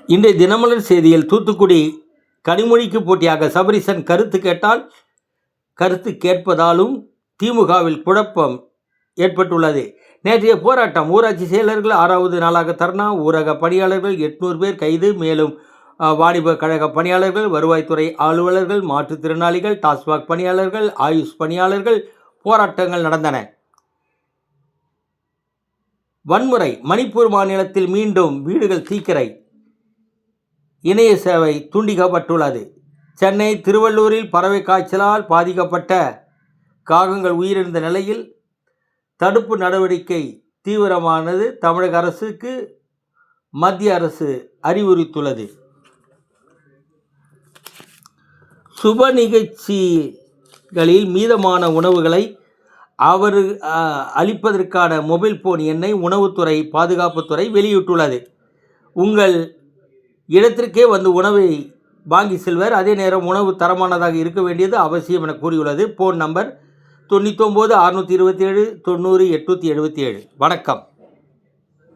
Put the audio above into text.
இன்றைய தினமலர் செய்தியில் தூத்துக்குடி கனிமொழிக்கு போட்டியாக சபரீசன் கருத்து கேட்டால் கருத்து கேட்பதாலும் திமுகவில் குழப்பம் ஏற்பட்டுள்ளது. நேற்றைய போராட்டம். ஊராட்சி செயலர்கள் 6வது நாளாக தர்ணா. ஊரக பணியாளர்கள் 800 பேர் கைது. மேலும் வாணிப கழக பணியாளர்கள், வருவாய்த்துறை அலுவலர்கள், மாற்றுத்திறனாளிகள், டாஸ்மாக் பணியாளர்கள், ஆயுஷ் பணியாளர்கள் போராட்டங்கள் நடந்தன. வன்முறை. மணிப்பூர் மாநிலத்தில் மீண்டும் வீடுகள் தீக்கிரை. இணைய சேவை துண்டிக்கப்பட்டுள்ளது. சென்னை திருவள்ளூரில் பறவை காய்ச்சலால் பாதிக்கப்பட்ட காகங்கள் உயிரிழந்த நிலையில் தடுப்பு நடவடிக்கை தீவிரமானது. தமிழக அரசுக்கு மத்திய அரசு அறிவுறுத்துள்ளது. சுப நிகழ்ச்சிகளில் மீதமான உணவுகளை அளிப்பதற்கான மொபைல் போன் எண்ணை உணவுத்துறை பாதுகாப்புத்துறை வெளியிட்டுள்ளது. உங்கள் இடத்திற்கே வந்து உணவை வாங்கி செல்வர். அதே நேரம் உணவு தரமானதாக இருக்க வேண்டியது அவசியம் என கூறியுள்ளது. Phone number 99 627 90 877. வணக்கம்.